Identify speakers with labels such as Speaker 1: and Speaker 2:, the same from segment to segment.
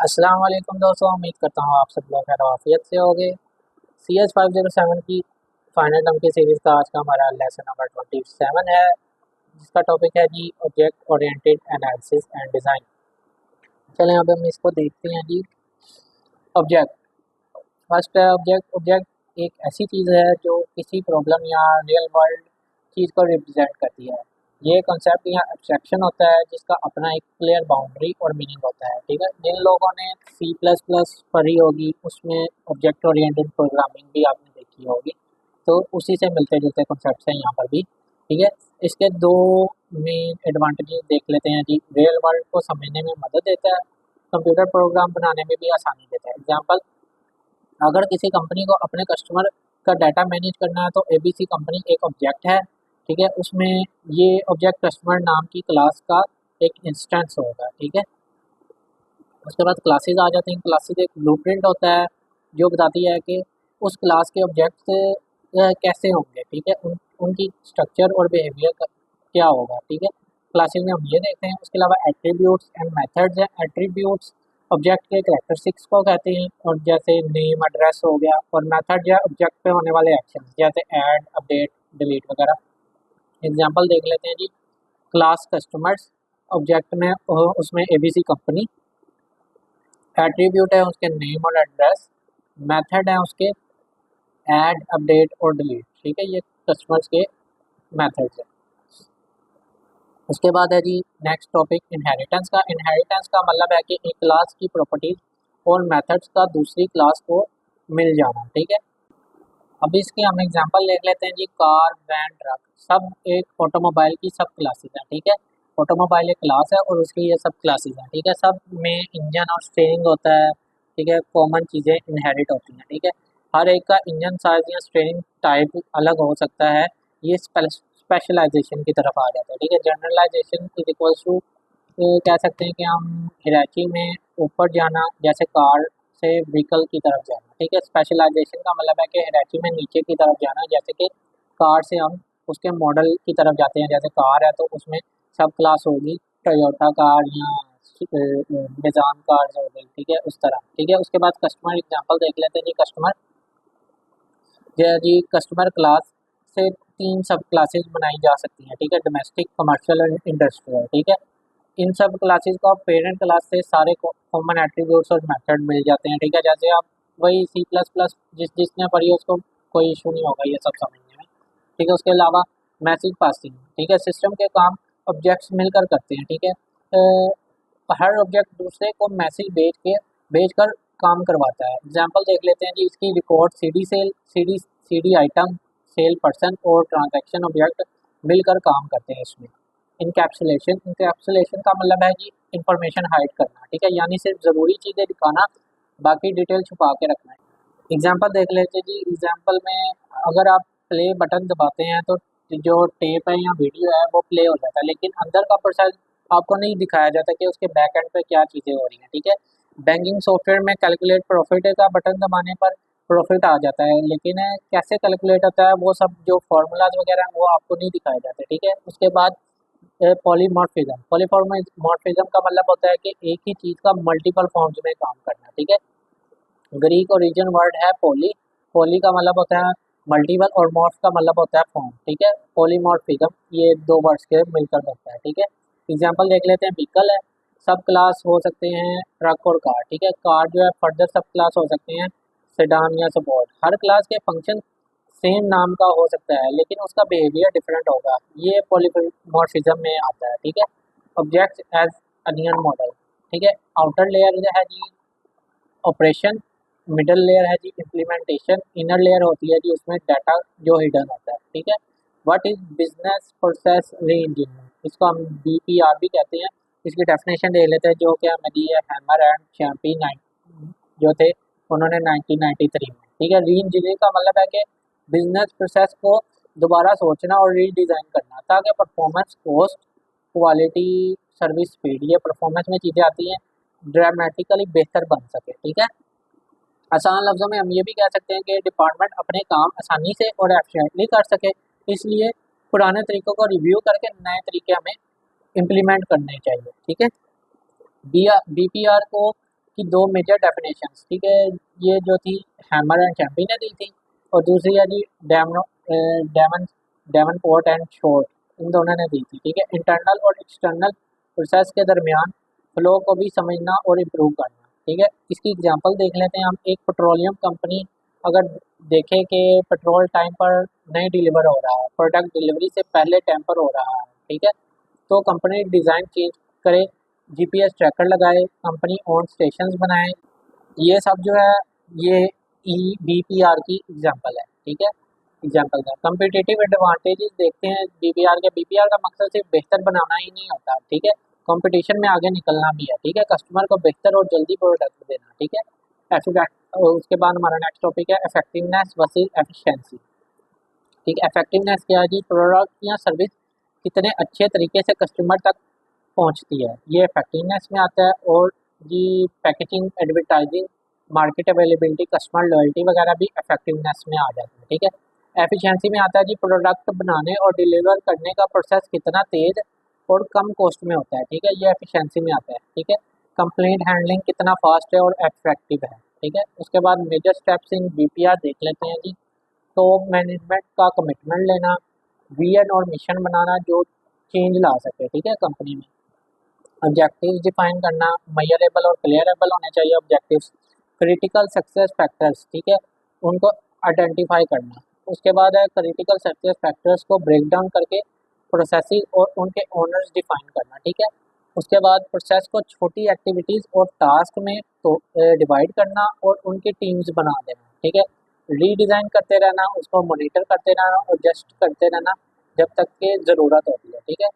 Speaker 1: अस्सलाम वालेकुम दोस्तों, उम्मीद करता हूँ आप सब लोग खैर आफियत से होंगे। सी एच 507 की फाइनल टर्म की सीरीज़ का आज का हमारा लेसन नंबर 27 है, जिसका टॉपिक है जी object oriented analysis and design. चलें अब हम इसको देखते हैं जी। ऑब्जेक्ट फर्स्ट है ऑब्जेक्ट। ऑब्जेक्ट एक ऐसी चीज़ है जो किसी प्रॉब्लम या रियल वर्ल्ड चीज़ को रिप्रेजेंट करती है। ये कॉन्सेप्ट या एब्स्ट्रैक्शन होता है जिसका अपना एक क्लियर बाउंड्री और मीनिंग होता है। ठीक है, जिन लोगों ने सी प्लस प्लस पढ़ी होगी उसमें ऑब्जेक्ट ओरिएंटेड प्रोग्रामिंग भी आपने देखी होगी, तो उसी से मिलते जुलते कॉन्सेप्ट हैं यहाँ पर भी। ठीक है, इसके दो मेन एडवांटेजेस देख लेते हैं जी। रियल वर्ल्ड को समझने में मदद देता है, कंप्यूटर प्रोग्राम बनाने में भी आसानी देता है। एग्जाम्पल, अगर किसी कंपनी को अपने कस्टमर का डाटा मैनेज करना है तो एबीसी कंपनी एक ऑब्जेक्ट है। ठीक है, उसमें ये ऑब्जेक्ट कस्टमर नाम की क्लास का एक इंस्टेंस होगा। ठीक है, उसके बाद क्लासेस आ जाते हैं। क्लासेस एक ब्लूप्रिंट होता है जो बताती है कि उस क्लास के ऑब्जेक्ट्स कैसे होंगे। ठीक है, उनकी स्ट्रक्चर और बिहेवियर क्या होगा। ठीक है, क्लासेस में हम ये देखते हैं। उसके अलावा एट्रीब्यूट्स एंड मेथड्स हैं। एट्रीब्यूट्स ऑब्जेक्ट के कैरेक्टरिस्टिक्स को कहते हैं, और जैसे नेम एड्रेस हो गया, और मेथड या ऑब्जेक्ट पे होने वाले एक्शन जैसे ऐड अपडेट डिलीट वगैरह। एग्जांपल देख लेते हैं जी। क्लास कस्टमर्स ऑब्जेक्ट में उसमें एबीसी कंपनी, एट्रीब्यूट है उसके नेम और एड्रेस, मेथड है उसके ऐड अपडेट और डिलीट। ठीक है, ये कस्टमर्स के मेथड्स हैं। उसके बाद है जी नेक्स्ट टॉपिक इनहेरिटेंस का। इनहेरिटेंस का मतलब है कि एक क्लास की प्रॉपर्टीज और मेथड्स का दूसरी क्लास को मिल जाना। ठीक है, अभी इसके हम एग्जांपल देख लेते हैं जी। कार, वैन, ट्रक सब एक ऑटोमोबाइल की सब क्लासेस हैं। ठीक है, ऑटोमोबाइल एक क्लास है और उसकी ये सब क्लासेस हैं। ठीक है, सब में इंजन और स्टीयरिंग होता है। ठीक है, कॉमन चीज़ें इनहेरिट होती हैं। ठीक है, हर एक का इंजन साइज या स्टीयरिंग टाइप अलग हो सकता है। ये स्पेशलाइजेशन की तरफ आ जाता है। ठीक है, जनरलाइजेशन इज इक्वल्स टू कह सकते हैं कि हम हिराची में ऊपर जाना, जैसे कार से व्हीकल की तरफ जाना। ठीक है, स्पेशलाइजेशन का मतलब है कि हिराची में नीचे की तरफ जाना, जैसे कि कार से हम उसके मॉडल की तरफ जाते हैं। जैसे कार है तो उसमें सब क्लास होगी, टोयोटा कार या निज़ान कार्स हो गई। ठीक है, उस तरह। ठीक है, उसके बाद कस्टमर एग्जांपल देख लेते हैं जी। कस्टमर जी, कस्टमर क्लास से तीन सब क्लासेस बनाई जा सकती हैं। ठीक है, डोमेस्टिक, कमर्शियल और इंडस्ट्रियल। ठीक है, इन सब क्लासेस को पेरेंट क्लास से सारे कॉमन एट्रीब्यूट्स और मेथड मिल जाते हैं। ठीक है, जैसे आप वही सी प्लस प्लस जिसने पढ़ी है उसको कोई इशू नहीं होगा ये सब समझने में। ठीक है, उसके अलावा मैसेज पासिंग। ठीक है, सिस्टम के काम ऑब्जेक्ट्स मिलकर करते हैं। ठीक है, हर ऑब्जेक्ट दूसरे को मैसेज भेज कर काम करवाता है। एग्जाम्पल देख लेते हैं जी। इसकी record CD sale, CD item, sale person और ट्रांजैक्शन ऑब्जेक्ट मिलकर काम करते हैं इसमें। इंकैप्सुलेशन का मतलब है कि इंफॉर्मेशन हाइड करना। ठीक है, यानी सिर्फ ज़रूरी चीज़ें दिखाना, बाकी डिटेल छुपा के रखना है। एग्जाम्पल देख लेते जी। एग्जाम्पल में अगर आप प्ले बटन दबाते हैं तो जो टेप है या वीडियो है वो प्ले हो जाता है, लेकिन अंदर का प्रोसेस आपको नहीं दिखाया जाता कि उसके बैक एंड पे क्या चीज़ें हो रही हैं। ठीक है, बैंकिंग सॉफ्टवेयर में कैलकुलेट प्रॉफिट का बटन दबाने पर प्रॉफिट आ जाता है, लेकिन कैसे कैलकुलेट होता है वो सब जो फार्मूलाज वगैरह हैं वो आपको नहीं दिखाए जाते। ठीक है, उसके बाद पॉलीमॉर्फिज्म। पॉलीमॉर्फिज्म का मतलब होता है कि एक ही चीज़ का मल्टीपल फॉर्म्स में काम करना। ठीक है, ग्रीक ओरिजिन वर्ड है पॉली। पॉली का मतलब होता है मल्टीपल और मॉर्फ का मतलब होता है फॉर्म। ठीक है, पॉलीमॉर्फिज्म ये दो वर्ड्स के मिलकर बनता है। ठीक है, एग्जांपल देख लेते हैं। व्हीकल है, सब क्लास हो सकते हैं ट्रक और कार। ठीक है, कार जो है फर्दर सब क्लास हो सकते हैं सेडान या सपोर्ट। हर क्लास के फंक्शन सेम नाम का हो सकता है लेकिन उसका बिहेवियर डिफरेंट होगा, ये पॉलीमॉर्फिज्म में आता है। ठीक है, ऑब्जेक्ट एज अनियन मॉडल। ठीक है, आउटर लेयर है जी ऑपरेशन, मिडल लेयर है जी इम्प्लीमेंटेशन, इनर लेयर होती है जी उसमें डाटा जो हिडन होता है। ठीक है, व्हाट इज बिजनेस प्रोसेस री इंजीनियरिंग, इसको हम बीपीआर भी कहते हैं। इसकी डेफिनेशन देख लेते हैं जो कि हमें दी है हैमर एंड चैम्पियन जो थे उन्होंने 1993 में। ठीक है, री इंजीनियरिंग का मतलब है कि बिजनेस प्रोसेस को दोबारा सोचना और रीडिज़ाइन करना ताकि performance, cost, quality, service, speed, ये परफॉर्मेंस में चीज़ें आती हैं, ड्रामेटिकली बेहतर बन सके। ठीक है, आसान लफ्ज़ों में हम ये भी कह सकते हैं कि डिपार्टमेंट अपने काम आसानी से और एफिशिएंटली कर सके, इसलिए पुराने तरीक़ों को रिव्यू करके नए तरीके हमें इम्प्लीमेंट करने चाहिए। ठीक है, बीपीआर को की दो मेजर डेफिनेशंस, ठीक है। ये जो थी हैमर एंड चैम्पी ने दी थी, और दूसरी है जी डेमन डेवनपोर्ट एंड शोर्ट, इन दोनों ने दी थी, ठीक है। इंटरनल और एक्सटर्नल प्रोसेस के दरमियान फ्लो को भी समझना और इम्प्रूव करना, ठीक है। इसकी एग्जांपल देख लेते हैं हम। एक पेट्रोलियम कंपनी अगर देखें कि पेट्रोल टाइम पर नहीं डिलीवर हो रहा है, प्रोडक्ट डिलीवरी से पहले टेम्पर हो रहा है, ठीक है, तो कंपनी डिज़ाइन चेंज करे, जीपीएस ट्रैकर लगाए, कंपनी ओन स्टेशंस बनाए। ये सब जो है ये बीपीआर की एग्जांपल है, ठीक है। एग्जांपल है कम्पिटिटिव एडवांटेजेस देखते हैं बीपीआर के। बीपीआर का मकसद सिर्फ बेहतर बनाना ही नहीं होता, ठीक है, कंपटीशन में आगे निकलना भी है, ठीक है, कस्टमर को बेहतर और जल्दी प्रोडक्ट देना, ठीक है। उसके बाद हमारा नेक्स्ट टॉपिक है इफेक्टिवनेस वर्सेस एफिशिएंसी, ठीक है। इफेक्टिवनेस क्या है जी, प्रोडक्ट या सर्विस कितने अच्छे तरीके से कस्टमर तक पहुंचती है, ये इफेक्टिवनेस में आता है। और जी packaging, advertising, market availability, customer loyalty वगैरह भी इफेक्टिवनेस में आ जाती है, ठीक है। एफिशिएंसी में आता है जी प्रोडक्ट बनाने और डिलीवर करने का प्रोसेस कितना तेज़ और कम कॉस्ट में होता है, ठीक है, ये एफिशिएंसी में आता है, ठीक है। कंप्लेंट हैंडलिंग कितना फास्ट है और इफेक्टिव है, ठीक है। उसके बाद मेजर स्टेप्स इन बीपीआर देख लेते हैं जी। तो मैनेजमेंट का कमिटमेंट लेना, विजन और मिशन बनाना जो चेंज ला सके, ठीक है, कंपनी में। ऑब्जेक्टिव्स डिफाइन करना, मेजरेबल और क्लियरेबल होने चाहिए ऑब्जेक्टिव्स। क्रिटिकल सक्सेस फैक्टर्स, ठीक है, उनको आइडेंटिफाई करना। उसके बाद है क्रिटिकल सक्सेस फैक्टर्स को ब्रेक डाउन करके प्रोसेसेस और उनके ओनर्स डिफाइन करना, ठीक है। उसके बाद प्रोसेस को छोटी एक्टिविटीज़ और टास्क में तो डिवाइड करना और उनकी टीम्स बना देना, ठीक है। रीडिज़ाइन करते रहना, उसको मॉनिटर करते रहना और एडजस्ट करते रहना जब तक कि ज़रूरत होती है, ठीक है।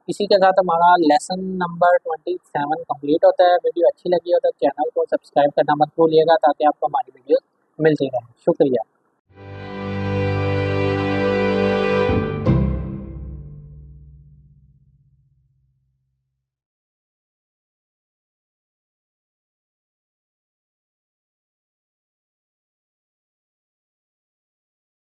Speaker 1: इसी के साथ हमारा लेसन नंबर 27 कंप्लीट होता है। वीडियो अच्छी लगी हो तो चैनल को सब्सक्राइब करना मत भूलिएगा, ताकि आपको हमारी वीडियो मिलती रहे। शुक्रिया।